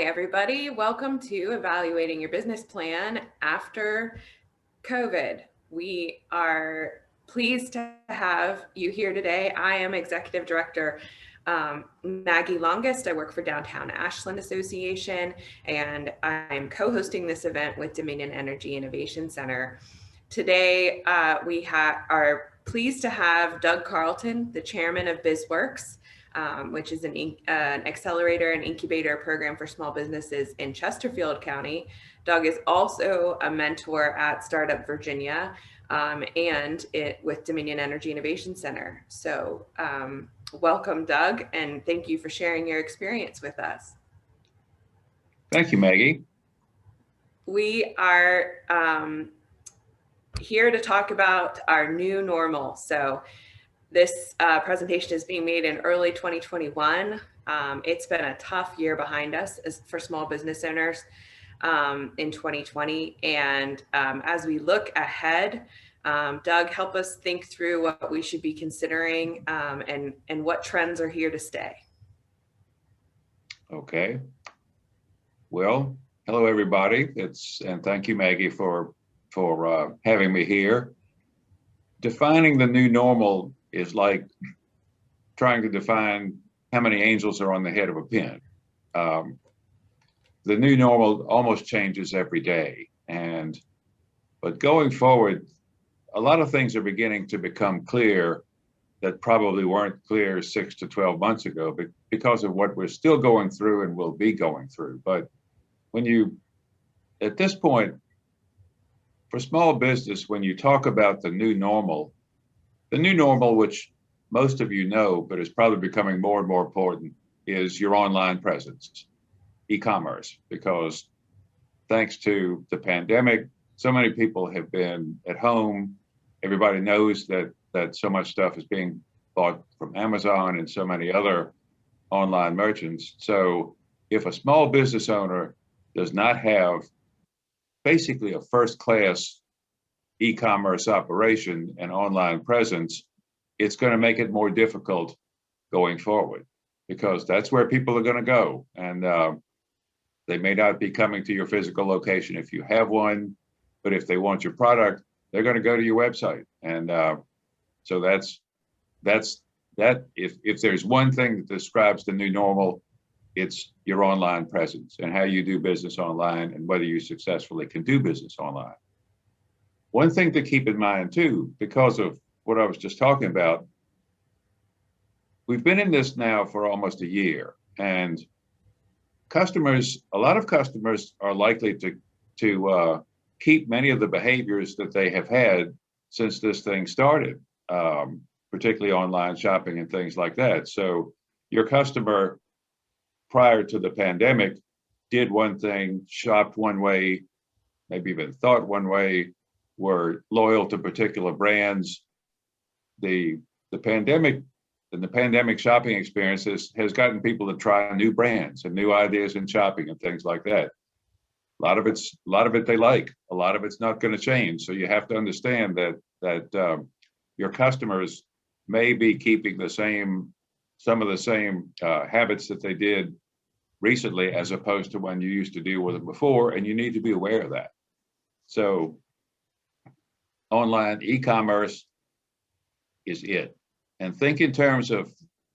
everybody. Welcome to Evaluating Your Business Plan After COVID. We are pleased to have you here today. I am Executive Director Maggie Longest. I work for Downtown Ashland Association, and I'm co-hosting this event with Dominion Energy Innovation Center. Today, we are pleased to have Doug Carleton, the chairman of BizWorks, which is an accelerator and incubator program for small businesses in Chesterfield County. Doug is also a mentor at Startup Virginia and with Dominion Energy Innovation Center. So welcome, Doug, and thank you for sharing your experience with us. Thank you, Maggie. We are here to talk about our new normal. So this presentation is being made in early 2021. It's been a tough year behind us for small business owners in 2020. And as we look ahead, Doug, help us think through what we should be considering and what trends are here to stay. Okay. Well, hello, everybody. And thank you, Maggie, for having me here. Defining the new normal is like trying to define how many angels are on the head of a pin. The new normal almost changes every day. But going forward, a lot of things are beginning to become clear that probably weren't clear 6 to 12 months ago because of what we're still going through and will be going through. But at this point, for small business, when you talk about the new normal, which most of you know, but is probably becoming more and more important, is your online presence, e-commerce, because thanks to the pandemic, so many people have been at home. Everybody knows that so much stuff is being bought from Amazon and so many other online merchants. So if a small business owner does not have basically a first-class e-commerce operation and online presence, it's going to make it more difficult going forward because that's where people are going to go. And they may not be coming to your physical location if you have one, but if they want your product, they're going to go to your website. And so that's that. If there's one thing that describes the new normal, it's your online presence and how you do business online and whether you successfully can do business online. One thing to keep in mind too, because of what I was just talking about, we've been in this now for almost a year, and a lot of customers are likely to keep many of the behaviors that they have had since this thing started, particularly online shopping and things like that. So your customer prior to the pandemic did one thing, shopped one way, maybe even thought one way, were loyal to particular brands. The pandemic and the pandemic shopping experiences has gotten people to try new brands and new ideas in shopping and things like that. A lot of it they like. A lot of it's not going to change. So you have to understand that your customers may be keeping some of the same habits that they did recently as opposed to when you used to deal with it before, and you need to be aware of that. So online e-commerce is it. And think in terms of,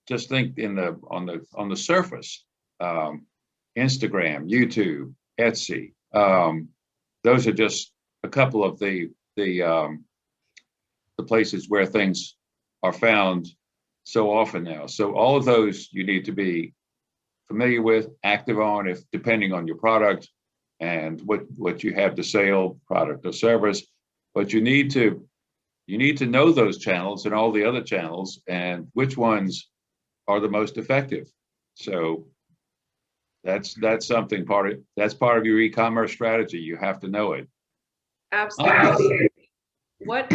just think on the surface, Instagram, YouTube, Etsy. Those are just a couple of the places where things are found so often now. So all of those you need to be familiar with, active on, if depending on your product and what you have to sell, product or service. But you need to know those channels and all the other channels and which ones are the most effective. So that's something that's part of your e-commerce strategy. You have to know it. Absolutely. What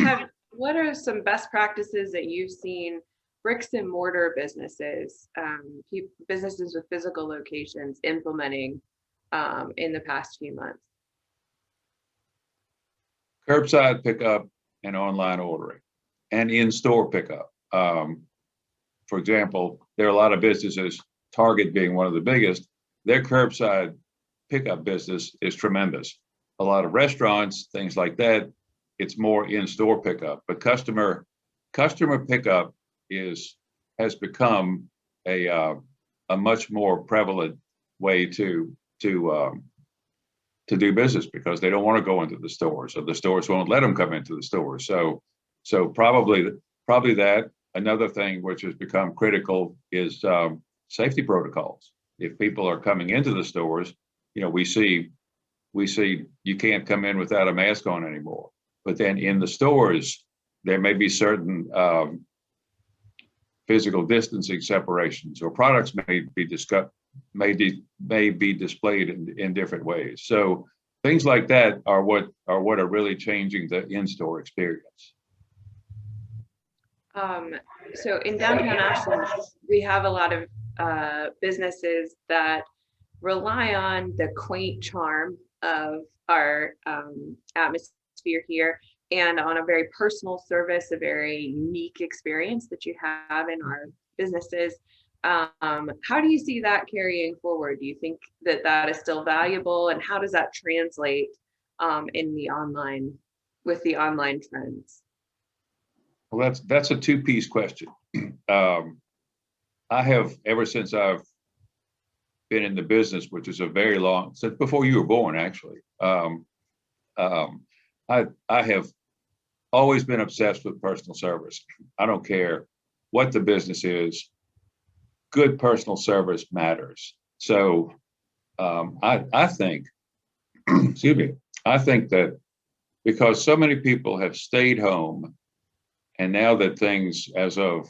are some best practices that you've seen bricks and mortar businesses, businesses with physical locations implementing in the past few months? Curbside pickup and online ordering and in-store pickup. For example, there are a lot of businesses, Target being one of the biggest, their curbside pickup business is tremendous. A lot of restaurants, things like that, it's more in-store pickup. But customer pickup has become a much more prevalent way to do business, because they don't want to go into the stores, or the stores won't let them come into the stores. So probably that. Another thing which has become critical is safety protocols. If people are coming into the stores, we see you can't come in without a mask on anymore. But then in the stores, there may be certain physical distancing separations, or products may be displayed in different ways. So things like that are what are really changing the in-store experience. So in downtown Ashland, we have a lot of businesses that rely on the quaint charm of our atmosphere here, and on a very personal service, a very unique experience that you have in our businesses. How do you see that carrying forward? Do you think that is still valuable, and how does that translate in the online, with the online trends? Well, that's a two-piece question. I have, ever since I've been in the business, which is since before you were born, actually. I have always been obsessed with personal service. I don't care what the business is, good personal service matters. So I think, excuse me, I think that because so many people have stayed home, and now that things, as of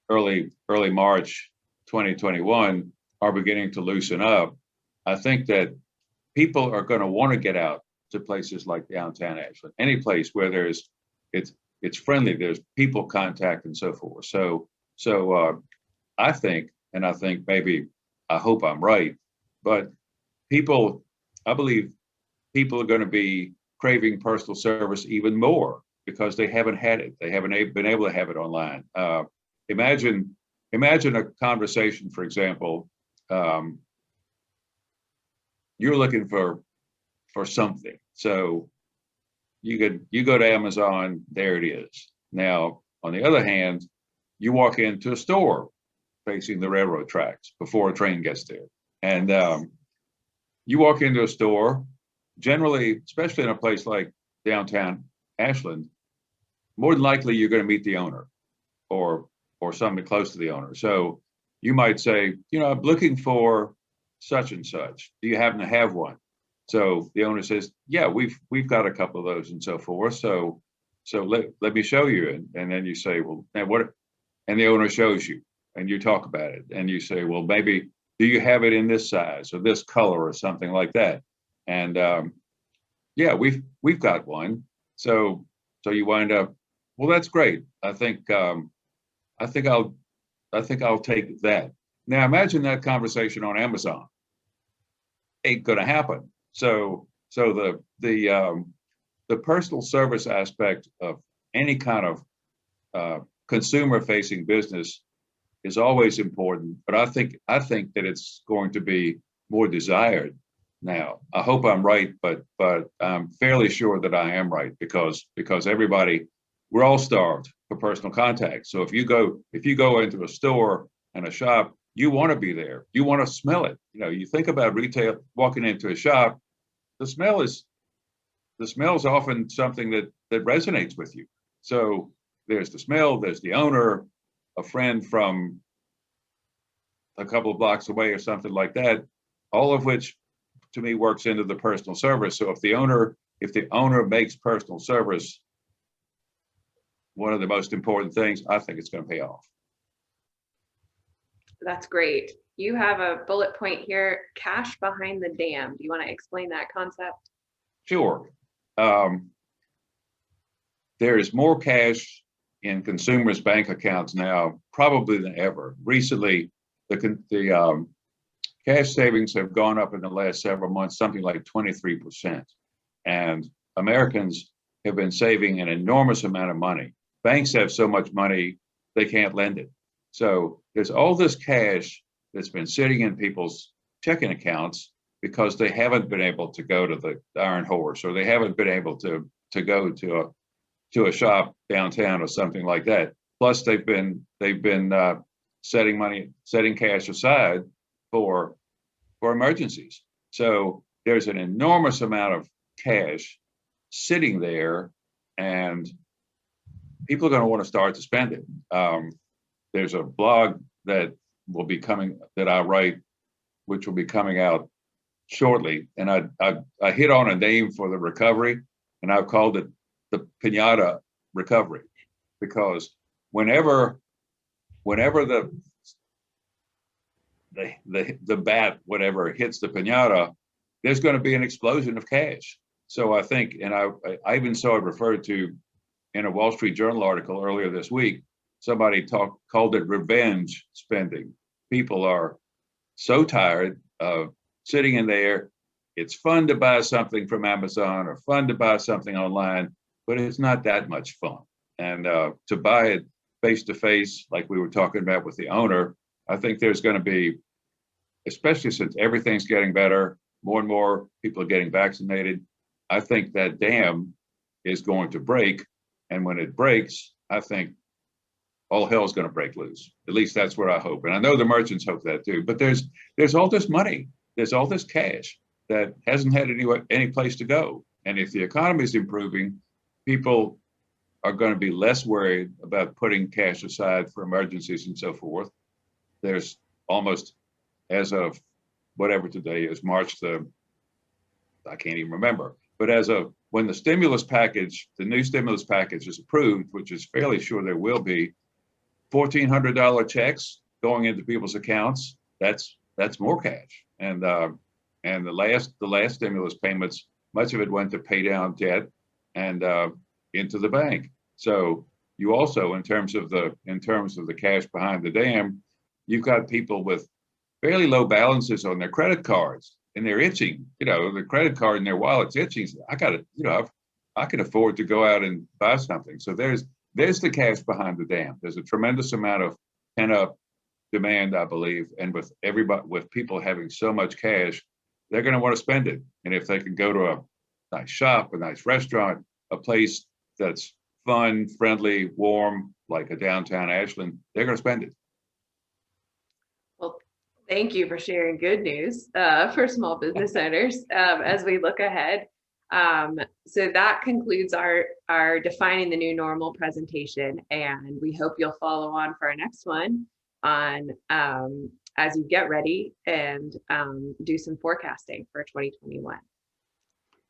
early March 2021, are beginning to loosen up, I think that people are going to want to get out to places like downtown Ashland, any place where it's friendly, there's people contact and so forth. So I think, and I hope I'm right, but I believe people are going to be craving personal service even more, because they haven't had it. They haven't been able to have it online. Imagine a conversation, for example. You're looking for something, so you go to Amazon, there it is. Now, on the other hand, you walk into a store facing the railroad tracks before a train gets there, and you walk into a store, generally, especially in a place like downtown Ashland, more than likely you're going to meet the owner, or somebody close to the owner. So you might say, I'm looking for such and such. Do you happen to have one? So the owner says, yeah, we've got a couple of those and so forth. So let me show you. And then you say, well, now what? And the owner shows you, and you talk about it, and you say, well, maybe, do you have it in this size or this color or something like that? And yeah, we've got one. So you wind up, well, that's great. I think I'll take that. Now imagine that conversation on Amazon. Ain't gonna happen. So the personal service aspect of any kind of consumer-facing business is always important, but I think that it's going to be more desired now. I hope I'm right, but I'm fairly sure that I am right, because we're all starved for personal contact. So if you go into a store and a shop, you want to be there. You want to smell it. You think about retail, walking into a shop, the smell is often something that resonates with you. So there's the smell, there's the owner, a friend from a couple of blocks away or something like that, all of which to me works into the personal service. So if the owner makes personal service one of the most important things, I think it's going to pay off. That's great. You have a bullet point here, cash behind the dam. Do you want to explain that concept? Sure. There is more cash in consumers' bank accounts now, probably than ever. Recently, the cash savings have gone up in the last several months, something like 23%. And Americans have been saving an enormous amount of money. Banks have so much money, they can't lend it. So there's all this cash that's been sitting in people's checking accounts, because they haven't been able to go to the Iron Horse, or they haven't been able to go to a shop downtown or something like that. Plus, they've been setting cash aside for emergencies. So there's an enormous amount of cash sitting there, and people are going to want to start to spend it. There's a blog that will be coming, that I write, which will be coming out shortly, and I hit on a name for the recovery, and I've called it the pinata recovery, because whenever the bat, whatever, hits the pinata, there's going to be an explosion of cash. So I think, and I even saw it referred to in a Wall Street Journal article earlier this week. Somebody called it revenge spending. People are so tired of sitting in there. It's fun to buy something from Amazon or fun to buy something online, but it's not that much fun. And to buy it face to face, like we were talking about with the owner, I think there's going to be, especially since everything's getting better, more and more people are getting vaccinated, I think that dam is going to break. And when it breaks, I think all hell's going to break loose. At least that's what I hope. And I know the merchants hope that too. But there's all this money, there's all this cash that hasn't had any place to go. And if the economy is improving, people are going to be less worried about putting cash aside for emergencies and so forth. There's almost, as of whatever today is, March I can't even remember, but as of when the new stimulus package is approved, which is fairly sure there will be, $1,400 checks going into people's accounts, that's more cash. And the last stimulus payments, much of it went to pay down debt and into the bank. So you also, in terms of the cash behind the dam, you've got people with fairly low balances on their credit cards, and they're itching. The credit card in their wallet's itching. I can afford to go out and buy something. So there's the cash behind the dam. There's a tremendous amount of pent-up demand, I believe, and with people having so much cash, they're going to want to spend it. And if they can go to a nice shop, a nice restaurant, a place that's fun, friendly, warm, like a downtown Ashland, they're going to spend it. Well, thank you for sharing good news for small business owners as we look ahead. So that concludes our Defining the New Normal presentation, and we hope you'll follow on for our next one on as you get ready and do some forecasting for 2021.